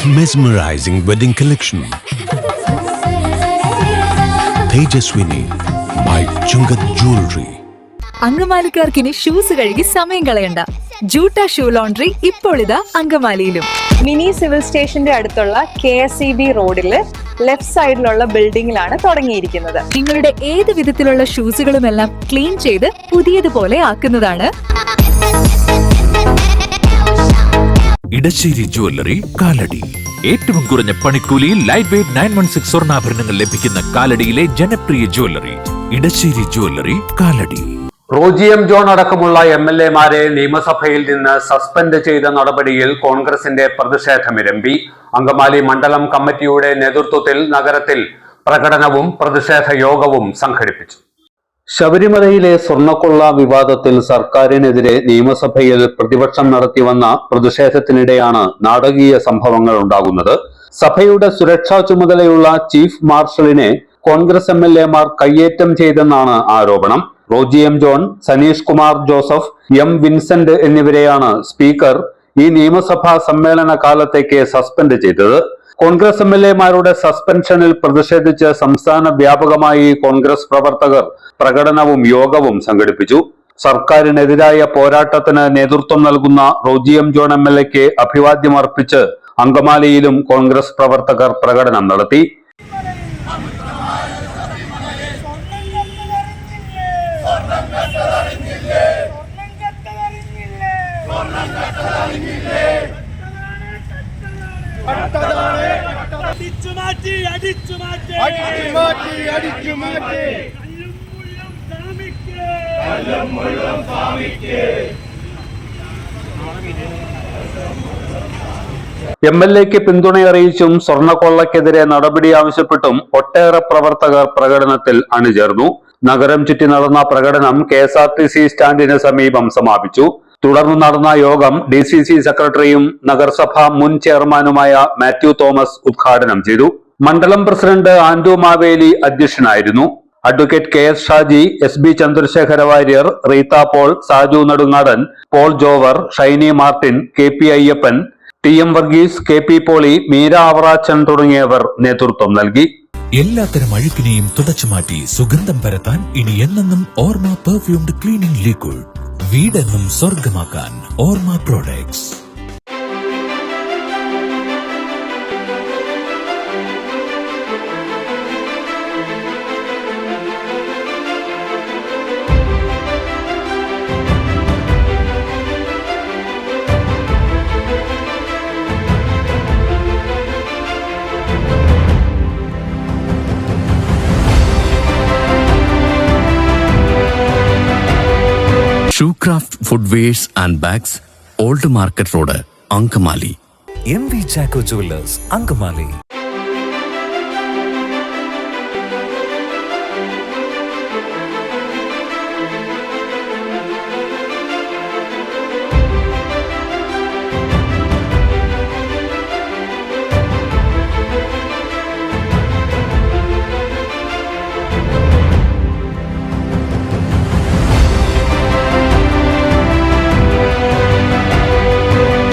Mesmerizing wedding collection. Tejaswini by Chungat Jewelry. അങ്കമാലിക്കാർക്കിനി shoes കഴുകി സമയം കളയണ്ട. ജൂട്ട ഷൂ ലോണ്ടറി ഇപ്പോൾ ഇതാ അങ്കമാലിയിലും. മിനി സിവിൽ സ്റ്റേഷന്റെ അടുത്തുള്ള KSEB റോഡില് ലെഫ്റ്റ് സൈഡിലുള്ള ബിൽഡിംഗിലാണ് തുടങ്ങിയിരിക്കുന്നത്. നിങ്ങളുടെ ഏത് വിധത്തിലുള്ള ഷൂസുകളുമെല്ലാം ക്ലീൻ ചെയ്ത് പുതിയതുപോലെ ആക്കുന്നതാണ്. ഇടശ്ശേരി ജ്വല്ലറി കാലടി. ഏറ്റവും കുറഞ്ഞ പണിക്കൂലിയിൽ ലൈറ്റ് വെയ്റ്റ് 916 സ്വർണ്ണാഭരണങ്ങൾ ലഭിക്കുന്ന കാലടിയിലെ ജനപ്രിയ jewellery Edassery jewellery Kalady. Roji M John അടക്കമുള്ള MLA-മാരെ നിയമസഭയിൽ നിന്ന് സസ്പെൻഡ് ചെയ്ത നടപടിയിൽ കോൺഗ്രസിന്റെ പ്രതിഷേധമിരമ്പി. അങ്കമാലി മണ്ഡലം കമ്മിറ്റിയുടെ നേതൃത്വത്തിൽ നഗരത്തിൽ പ്രകടനവും പ്രതിഷേധ യോഗവും സംഘടിപ്പിച്ചു. ശബരിമലയിലെ സ്വർണ്ണക്കൊള്ള വിവാദത്തിൽ സർക്കാരിനെതിരെ നിയമസഭയിൽ പ്രതിപക്ഷം നടത്തിവന്ന പ്രതിഷേധത്തിനിടെയാണ് നാടകീയ സംഭവങ്ങൾ ഉണ്ടാകുന്നത്. സഭയുടെ സുരക്ഷാ ചുമതലയുള്ള ചീഫ് മാർഷലിനെ കോൺഗ്രസ് MLA-മാർ കയ്യേറ്റം ചെയ്തെന്നാണ് ആരോപണം. റോജി എം ജോൺ, സനീഷ് കുമാർ ജോസഫ്, M വിൻസെന്റ് എന്നിവരെയാണ് സ്പീക്കർ ഈ നിയമസഭാ സമ്മേളന കാലത്തേക്ക് സസ്പെൻഡ് ചെയ്തത്. കോൺഗ്രസ് MLA-മാരുടെ സസ്പെൻഷനിൽ പ്രതിഷേധിച്ച് സംസ്ഥാന വ്യാപകമായി കോൺഗ്രസ് പ്രവർത്തകർ പ്രകടനവും യോഗവും സംഘടിപ്പിച്ചു. സർക്കാരിനെതിരായ പോരാട്ടത്തിന് നേതൃത്വം നൽകുന്ന റോജി എം ജോൺ MLA-ക്ക് അഭിവാദ്യം അർപ്പിച്ച് അങ്കമാലിയിലും കോൺഗ്രസ് പ്രവർത്തകർ പ്രകടനം നടത്തി. MLA-ക്ക് പിന്തുണയറിയിച്ചും സ്വർണ്ണക്കൊള്ളക്കെതിരെ നടപടി ആവശ്യപ്പെട്ടും ഒട്ടേറെ പ്രവർത്തകർ പ്രകടനത്തിൽ അണിചേർന്നു. നഗരം ചുറ്റി നടന്ന പ്രകടനം KSRTC സ്റ്റാൻഡിന് സമീപം സമാപിച്ചു. തുടർന്ന് നടന്ന യോഗം DCC സെക്രട്ടറിയും നഗരസഭാ മുൻ ചെയർമാനുമായ മാത്യു തോമസ് ഉദ്ഘാടനം ചെയ്തു. മണ്ഡലം പ്രസിഡന്റ് ആന്റോ മാവേലി അധ്യക്ഷനായിരുന്നു. Advocate KS Shaji, SB Chandrasekhara Warrier, Reetha Paul, Saju Nedungadan, Paul Jover, Shiny Martin, KP Ayyappan, TM Varghese, KP Poly, Meera Avarachan തുടങ്ങിയവർ നേതൃത്വം നൽകി. എല്ലാത്തരം അഴുക്കിനെയും തുടച്ചുമാറ്റി സുഗന്ധം പരത്താൻ ഇനി എന്നെന്നും ഓർമ്മ പെർഫ്യൂംഡ് ക്ലീനിംഗ് ലിക്വിഡ്. വീടെന്നും സ്വർഗമാക്കാൻ Orma products. Shoecraft footwears and bags, old market road, Angamaly. MV Chacko jewellers, Angamaly.